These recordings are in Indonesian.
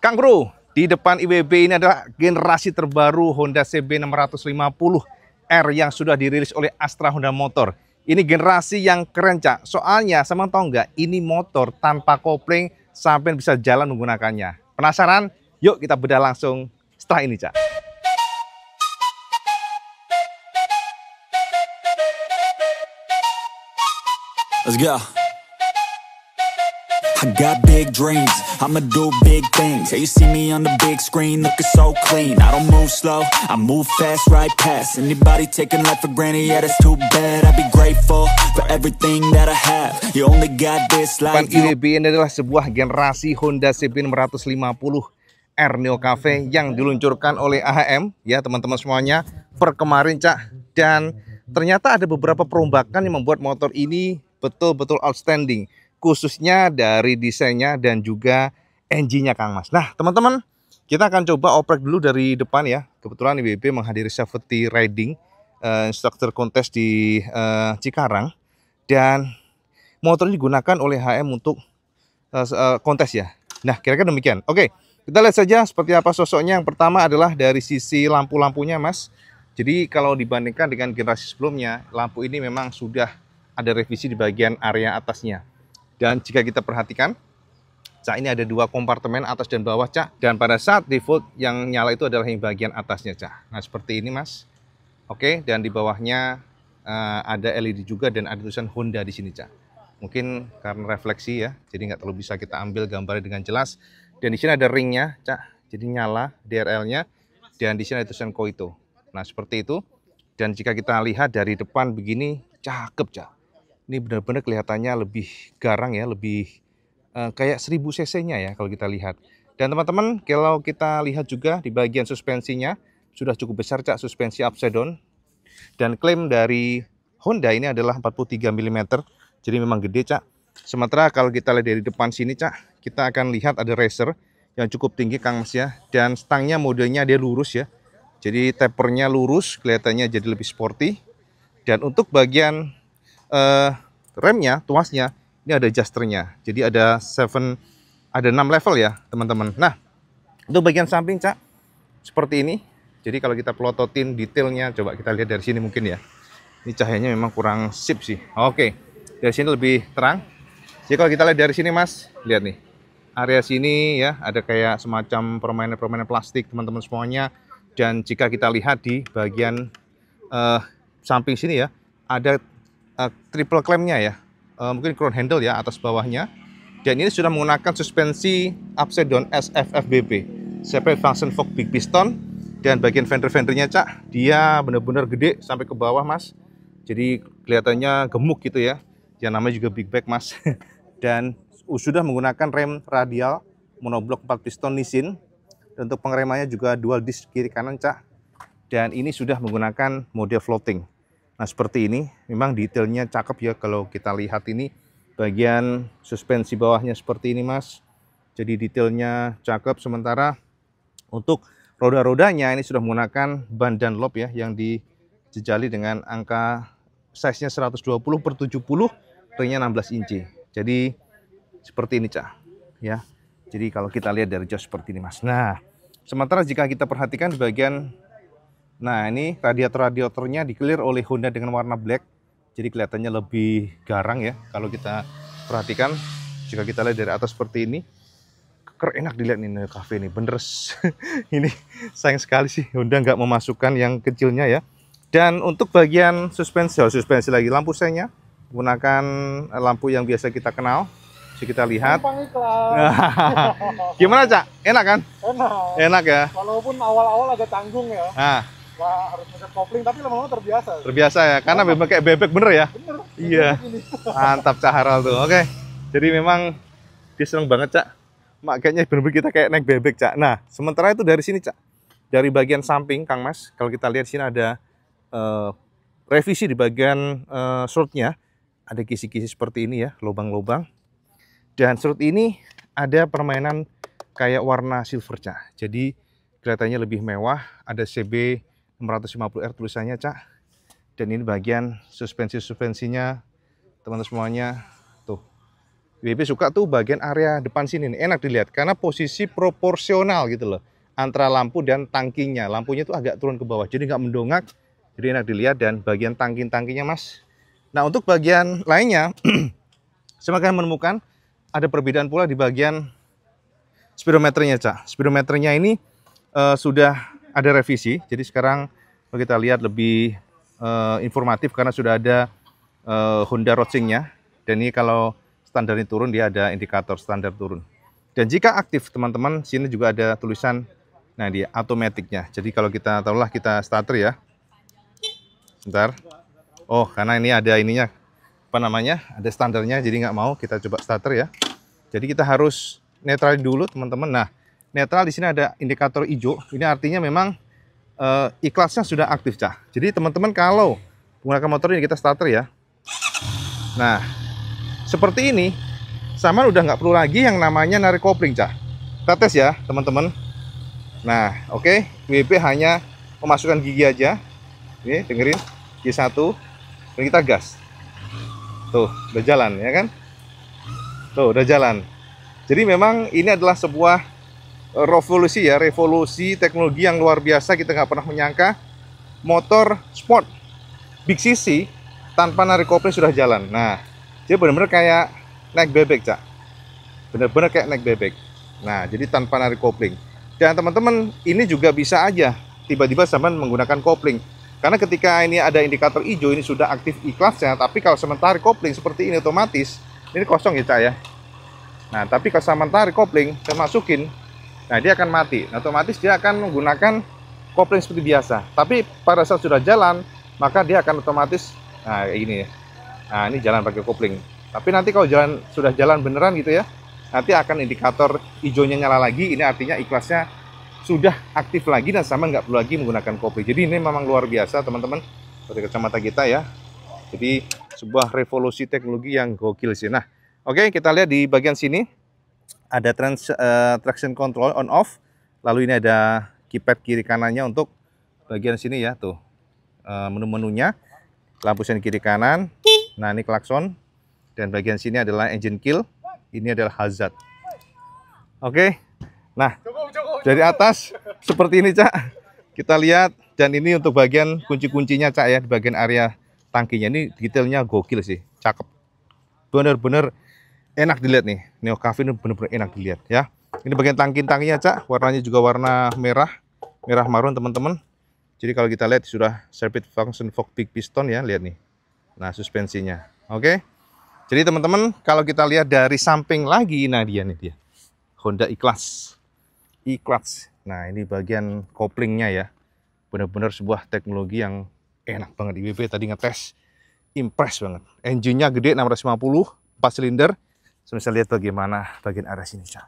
Kang Bro, di depan IWB ini adalah generasi terbaru Honda CB 650R yang sudah dirilis oleh Astra Honda Motor. Ini generasi yang keren, Cak. Soalnya, sama tahu nggak, ini motor tanpa kopling sampai bisa jalan menggunakannya. Penasaran? Yuk kita bedah langsung setelah ini, Cak. Let's go. I got big dreams, I'ma do big things. Yeah, you see me on the big screen, looking so clean. I don't move slow, I move fast, right past anybody taking life for granted, yeah, that's too bad. I'd be grateful for everything that I have. You only got this life. IWB ini adalah sebuah generasi Honda CB 650R Neo Cafe yang diluncurkan oleh AHM, ya teman-teman semuanya, per kemarin, Cak. Dan ternyata ada beberapa perombakan yang membuat motor ini betul-betul outstanding, khususnya dari desainnya dan juga engine-nya, Kang Mas. Nah, teman-teman, kita akan coba oprek dulu dari depan ya. Kebetulan IWB menghadiri safety riding instructor contest di Cikarang, dan motor ini digunakan oleh HM untuk kontes ya. Nah, kira-kira demikian. Oke, kita lihat saja seperti apa sosoknya. Yang pertama adalah dari sisi lampu-lampunya, Mas. Jadi kalau dibandingkan dengan generasi sebelumnya, lampu ini memang sudah ada revisi di bagian area atasnya. Dan jika kita perhatikan, Cak, ini ada dua kompartemen atas dan bawah, Cak. Dan pada saat default yang nyala itu adalah yang bagian atasnya, Cak. Nah, seperti ini, Mas. Oke, dan di bawahnya ada LED juga dan ada tulisan Honda di sini, Cak. Mungkin karena refleksi ya, jadi nggak terlalu bisa kita ambil gambarnya dengan jelas. Dan di sini ada ringnya, Cak. Jadi nyala DRL-nya. Dan di sini ada tulisan Koito. Nah, seperti itu. Dan jika kita lihat dari depan begini, cakep, Cak. Ini benar-benar kelihatannya lebih garang ya, lebih kayak 1000 cc-nya ya kalau kita lihat. Dan teman-teman, kalau kita lihat juga di bagian suspensinya sudah cukup besar, Cak, suspensi upside down. Dan klaim dari Honda ini adalah 43 mm. Jadi memang gede, Cak. Sementara kalau kita lihat dari depan sini, Cak, kita akan lihat ada racer yang cukup tinggi, Kang Mas ya. Dan stangnya modenya dia lurus ya. Jadi tapernya lurus, kelihatannya jadi lebih sporty. Dan untuk bagian remnya, tuasnya, ini ada adjusternya. Jadi ada 6 level ya, teman-teman. Nah, untuk bagian samping, Cak, seperti ini. Jadi kalau kita pelototin detailnya, coba kita lihat dari sini mungkin ya. Ini cahayanya memang kurang sip sih. Oke, dari sini lebih terang. Jadi kalau kita lihat dari sini, Mas, lihat nih. Area sini ya, ada kayak semacam permainan-permainan plastik, teman-teman semuanya. Dan jika kita lihat di bagian samping sini ya, ada triple clamp-nya ya, mungkin crown handle ya, atas bawahnya. Dan ini sudah menggunakan suspensi upside down SFFBB, separate function fork big piston. Dan bagian fender-fendernya, Cak, dia benar-benar gede sampai ke bawah, Mas. Jadi kelihatannya gemuk gitu ya. Yang namanya juga big bag, Mas. Dan sudah menggunakan rem radial monoblok 4 piston Nissin. Dan untuk pengeremannya juga dual disc kiri kanan, Cak. Dan ini sudah menggunakan mode floating. Nah, seperti ini, memang detailnya cakep ya kalau kita lihat ini. Bagian suspensi bawahnya seperti ini, Mas. Jadi detailnya cakep. Sementara untuk roda-rodanya ini sudah menggunakan ban Dunlop ya, yang dijejali dengan angka size-nya 120/70, ringnya 16 inci. Jadi seperti ini, Cak. Ya. Jadi kalau kita lihat dari jauh seperti ini, Mas. Nah, sementara jika kita perhatikan di bagian, nah ini radiator-radiatornya di-clear oleh Honda dengan warna black. Jadi kelihatannya lebih garang ya. Kalau kita perhatikan, jika kita lihat dari atas seperti ini, enak dilihat nih Neo Cafe ini. Bener, ini sayang sekali sih Honda nggak memasukkan yang kecilnya ya. Dan untuk bagian suspensi lagi, lampu senya menggunakan lampu yang biasa kita kenal. Jadi kita lihat. Gimana, Cak? Enak kan? Enak. Enak ya. Walaupun awal-awal agak tanggung ya. Nah, Harus pakai kopling, tapi lama-lama terbiasa. Terbiasa ya, karena memang kayak bebek bener ya. Bener. Iya. Mantap, Cak Haral tuh. Oke. Jadi memang dia seneng banget, Cak. Makanya bener-bener kita kayak naik bebek, Cak. Nah, sementara itu dari sini, Cak. Dari bagian samping, Kang Mas, kalau kita lihat sini ada revisi di bagian shroud-nya. Ada kisi-kisi seperti ini ya, lubang-lubang. Dan shroud ini ada permainan kayak warna silver, Cak. Jadi kelihatannya lebih mewah. Ada CB 650R tulisannya, Cak. Dan ini bagian suspensinya, teman-teman semuanya. Tuh, WP suka tuh bagian area depan sini nih, enak dilihat karena posisi proporsional gitu loh antara lampu dan tangkinya. Lampunya tuh agak turun ke bawah, jadi nggak mendongak, jadi enak dilihat. Dan bagian tangki-tangkinya Mas. Nah untuk bagian lainnya, saya akan menemukan ada perbedaan pula di bagian speedometernya, Cak. Speedometernya ini sudah ada revisi, jadi sekarang kalau kita lihat lebih informatif karena sudah ada Honda Road-nya. Dan ini kalau standar ini turun, dia ada indikator standar turun. Dan jika aktif teman-teman, sini juga ada tulisan, nah dia automaticnya. Jadi kalau kita taruhlah kita starter ya. Sebentar. Oh, karena ini ada ininya, apa namanya, ada standarnya, jadi nggak mau kita coba starter ya. Jadi kita harus netral dulu teman-teman. Nah, netral di sini ada indikator hijau. Ini artinya memang iklasnya sudah aktif, Cak. Jadi teman-teman kalau menggunakan motor ini kita starter ya. Nah, seperti ini, sama udah nggak perlu lagi yang namanya narik kopling, Cak. Kita tes ya, teman-teman. Nah, oke, WP hanya memasukkan gigi aja. Ini dengerin, gigi 1, dan kita gas. Tuh, udah jalan ya kan? Tuh, udah jalan. Jadi memang ini adalah sebuah revolusi ya, revolusi teknologi yang luar biasa. Kita nggak pernah menyangka motor sport big cc tanpa narik kopling sudah jalan. Nah, dia benar-benar kayak naik bebek, Cak. Benar-benar kayak naik bebek. Nah, jadi tanpa narik kopling. Dan teman-teman, ini juga bisa aja tiba-tiba sampean menggunakan kopling. Karena ketika ini ada indikator hijau, ini sudah aktif iklasnya. Tapi kalau sampean tarik kopling seperti ini otomatis, ini kosong ya, Cak ya. Nah, tapi kalau sampean tarik kopling, saya masukin, nah dia akan mati. Nah, otomatis dia akan menggunakan kopling seperti biasa. Tapi pada saat sudah jalan, maka dia akan otomatis, nah ini ya. Nah, ini jalan pakai kopling. Tapi nanti kalau sudah jalan beneran gitu ya, nanti akan indikator hijaunya nyala lagi. Ini artinya iklasnya sudah aktif lagi dan sama nggak perlu lagi menggunakan kopling. Jadi ini memang luar biasa teman-teman dari kacamata kita ya. Jadi sebuah revolusi teknologi yang gokil sih. Nah, oke, kita lihat di bagian sini ada traction control on off. Lalu ini ada keypad kiri kanannya untuk bagian sini ya, tuh menu-menunya. Lampu sen kiri kanan. Nah, ini klakson. Dan bagian sini adalah engine kill. Ini adalah hazard. Oke. Nah, dari atas seperti ini, Cak. Kita lihat. Dan ini untuk bagian kunci-kuncinya, Cak ya, di bagian area tangkinya. Ini detailnya gokil sih. Cakep. Bener-bener enak dilihat nih. Neo Cafe ini bener-bener enak dilihat ya. Ini bagian tangkinya, Cak. Warnanya juga warna merah. Merah marun, teman-teman. Jadi kalau kita lihat sudah Service Function Fork Big Piston ya. Lihat nih. Nah, suspensinya. Oke. Jadi teman-teman, kalau kita lihat dari samping lagi, nah dia nih dia. Honda E-Class. E-Class. Nah, ini bagian koplingnya ya. Benar-benar sebuah teknologi yang enak banget. IWB tadi ngetes. Impress banget. Engine-nya gede 650, 4 silinder. Saya lihat bagaimana bagian area sini, Cak.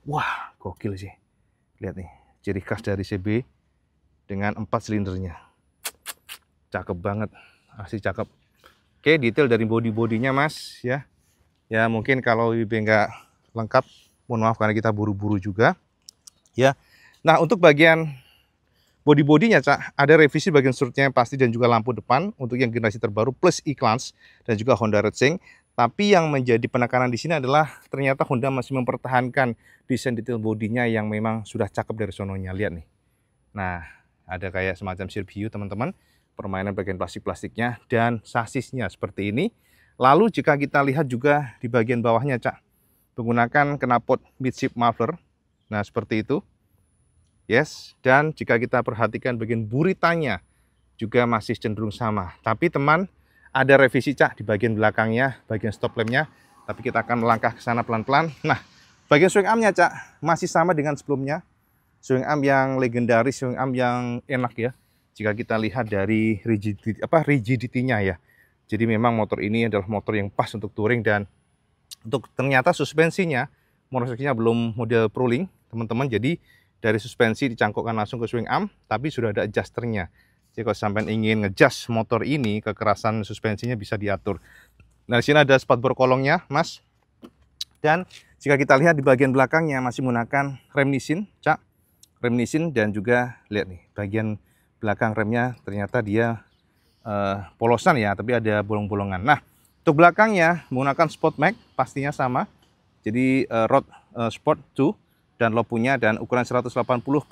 Wah, gokil sih. Lihat nih, ciri khas dari CB dengan 4 silindernya. Cakep banget. Asli cakep. Oke, detail dari body-bodinya, Mas ya. Ya, mungkin kalau IWB nggak lengkap, mohon maaf karena kita buru-buru juga. Ya. Nah, untuk bagian body-bodinya, Cak, ada revisi bagian strutnya yang pasti dan juga lampu depan untuk yang generasi terbaru plus E-Class dan juga Honda Racing. Tapi yang menjadi penekanan di sini adalah ternyata Honda masih mempertahankan desain detail bodinya yang memang sudah cakep dari sononya. Lihat nih. Nah, ada kayak semacam CPU, teman-teman. Permainan bagian plastik-plastiknya dan sasisnya seperti ini. Lalu jika kita lihat juga di bagian bawahnya, Cak, menggunakan knalpot midship muffler. Nah, seperti itu. Yes, dan jika kita perhatikan bagian buritanya juga masih cenderung sama. Tapi teman, ada revisi, Cak, di bagian belakangnya, bagian stop lampnya. Tapi kita akan melangkah ke sana pelan-pelan. Nah, bagian swing armnya, Cak, masih sama dengan sebelumnya. Swing arm yang legendaris, swing arm yang enak ya. Jika kita lihat dari rigidity-nya ya. Jadi memang motor ini adalah motor yang pas untuk touring dan untuk ternyata suspensinya, monoseknya belum model Proling, teman-teman. Jadi dari suspensi dicangkokkan langsung ke swing arm, tapi sudah ada adjusternya. Jadi kalau sampai ingin ngejust motor ini, kekerasan suspensinya bisa diatur. Nah, di sini ada spatbor kolongnya, Mas. Dan jika kita lihat di bagian belakangnya masih menggunakan rem Nissin, Cak. Rem Nissin dan juga lihat nih, bagian belakang remnya ternyata dia polosan ya, tapi ada bolong-bolongan. Nah, Untuk belakangnya menggunakan sport mag pastinya sama. Jadi rod sport 2 dan lopunya dan ukuran 180/55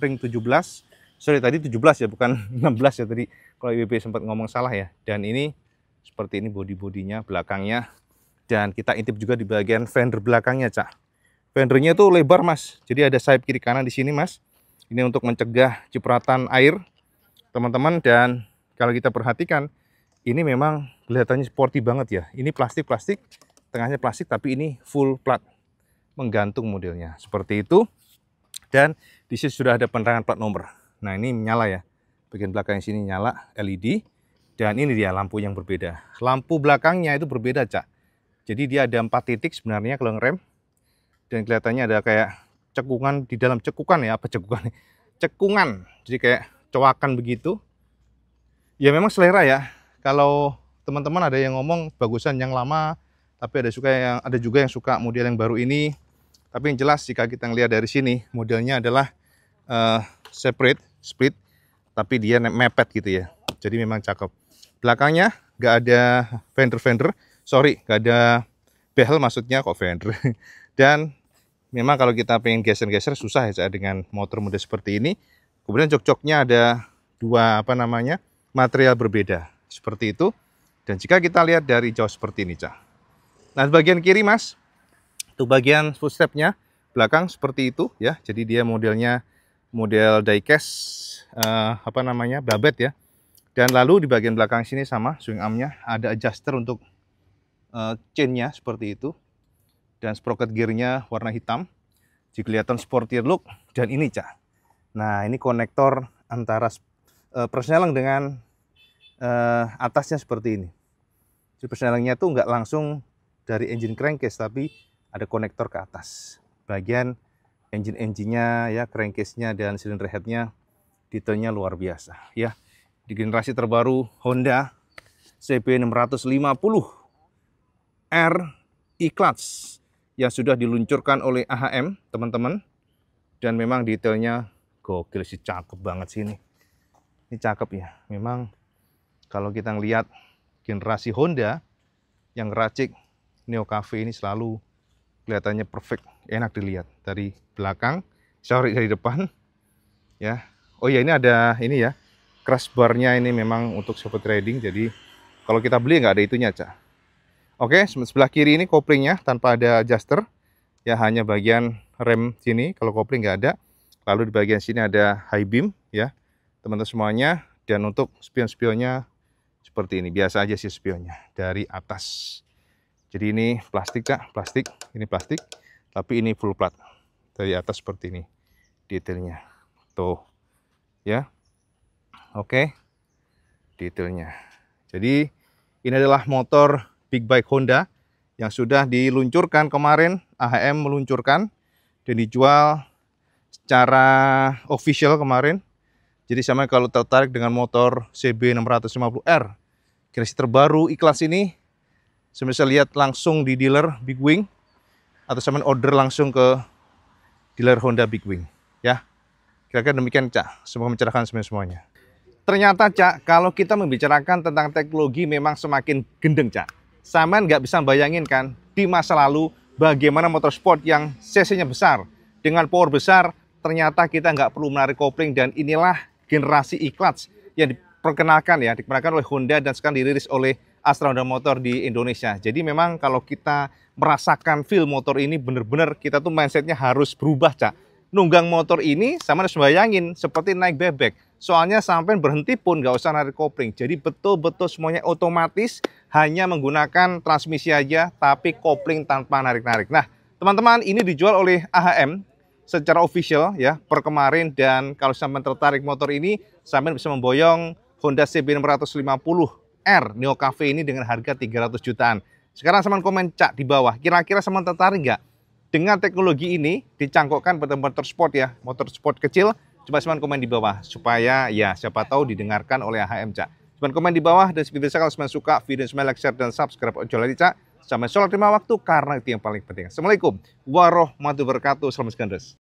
ring 17. Sorry tadi 17 ya, bukan 16 ya tadi. Kalau IWB sempat ngomong salah ya. Dan ini seperti ini bodi-bodinya belakangnya. Dan kita intip juga di bagian fender belakangnya, Cak. Fendernya tuh lebar, Mas. Jadi ada sayap kiri kanan di sini, Mas. Ini untuk mencegah cipratan air, teman-teman. Dan kalau kita perhatikan, ini memang kelihatannya sporty banget ya. Ini plastik-plastik, tengahnya plastik, tapi ini full plat. Menggantung modelnya. Seperti itu. Dan di sini sudah ada penerangan plat nomor. Nah, ini menyala ya. Bagian belakang sini nyala, LED. Dan ini dia lampu yang berbeda. Lampu belakangnya itu berbeda, Cak. Jadi dia ada 4 titik sebenarnya kalau ngerem. Dan kelihatannya ada kayak cekungan di dalam cekukan ya. Apa cekukan? Cekungan. Jadi kayak coakan begitu. Ya memang selera ya. Kalau teman-teman ada yang ngomong bagusan yang lama. Tapi ada juga yang suka model yang baru ini. Tapi yang jelas jika kita ngelihat dari sini. Modelnya adalah split. Tapi dia mepet gitu ya. Jadi memang cakep. Belakangnya nggak ada fender. Sorry, nggak ada behel maksudnya, kok fender. Dan memang kalau kita pengen geser-geser susah ya dengan motor model seperti ini. Kemudian jok-joknya ada dua material berbeda seperti itu. Dan jika kita lihat dari jauh seperti ini, Cak. Nah, bagian kiri, Mas, untuk bagian footstepnya belakang seperti itu ya. Jadi dia modelnya model diecast babet ya. Dan lalu di bagian belakang sini sama swing armnya ada adjuster untuk chainnya seperti itu. Dan sprocket gearnya warna hitam. Jadi kelihatan sporty look. Dan ini, Cak. Nah, ini konektor antara persneling dengan atasnya seperti ini. Jadi persnelingnya tuh nggak langsung dari engine crankcase, tapi ada konektor ke atas. Bagian engine-nya ya, crankcase-nya dan cylinder head-nya detailnya luar biasa ya. Di generasi terbaru Honda CB650 R E-Clutch yang sudah diluncurkan oleh AHM, teman-teman. Dan memang detailnya gokil sih, cakep banget sih ini. Ini cakep ya. Memang kalau kita ngelihat generasi Honda yang racik Neo Cafe ini selalu kelihatannya perfect, enak dilihat dari belakang, sorry dari depan. Ya. Oh ya, ini ada ini ya. Crash bar-nya ini memang untuk soft riding. Jadi kalau kita beli nggak ada itunya, Cak. Oke, sebelah kiri ini koplingnya tanpa ada adjuster. Ya, hanya bagian rem sini, kalau kopling nggak ada. Lalu di bagian sini ada high beam ya, teman-teman semuanya. Dan untuk spion-spionnya seperti ini, biasa aja sih spionnya dari atas. Jadi ini plastik, Cak, plastik. Ini plastik, tapi ini full plat. Dari atas seperti ini detailnya. Tuh. Ya. Oke. Detailnya. Jadi ini adalah motor Big Bike Honda yang sudah diluncurkan kemarin, AHM meluncurkan dan dijual secara official kemarin. Jadi sama kalau tertarik dengan motor CB650R generasi terbaru E-Clutch ini, saya bisa lihat langsung di dealer Big Wing atau sama order langsung ke dealer Honda Big Wing ya. Kira-kira demikian, Cak. Semoga mencerahkan semuanya. Ternyata, Cak, kalau kita membicarakan tentang teknologi memang semakin gendeng, Cak. Sama nggak bisa bayangin kan di masa lalu bagaimana motorsport yang cc-nya besar dengan power besar, ternyata kita nggak perlu menarik kopling. Dan inilah generasi E-Clutch yang diperkenalkan oleh Honda dan sekarang dirilis oleh Astra Honda Motor di Indonesia. Jadi memang kalau kita merasakan feel motor ini benar-benar kita tuh mindsetnya harus berubah, Cak. Nunggang motor ini sama harus bayangin seperti naik bebek. Soalnya sampai berhenti pun nggak usah narik kopling. Jadi betul-betul semuanya otomatis, hanya menggunakan transmisi aja, tapi kopling tanpa narik-narik. Nah, teman-teman, ini dijual oleh AHM secara official ya per kemarin. Dan kalau sampai tertarik motor ini, sampai bisa memboyong Honda CB650R Neo Cafe ini dengan harga 300 jutaan. Sekarang sampean komen, Cak, di bawah. Kira-kira sampean tertarik nggak dengan teknologi ini dicangkokkan pada motor sport ya, motor sport kecil? Coba cuman komen di bawah supaya ya siapa tahu didengarkan oleh AHM, Cak. Cuman komen di bawah dan seperti biasa kalau semuanya suka video ini, like, share dan subscribe ojo lagi, Cak. Sampai sholat 5 waktu karena itu yang paling penting. Assalamualaikum warahmatullahi wabarakatuh. Salam Iskandas.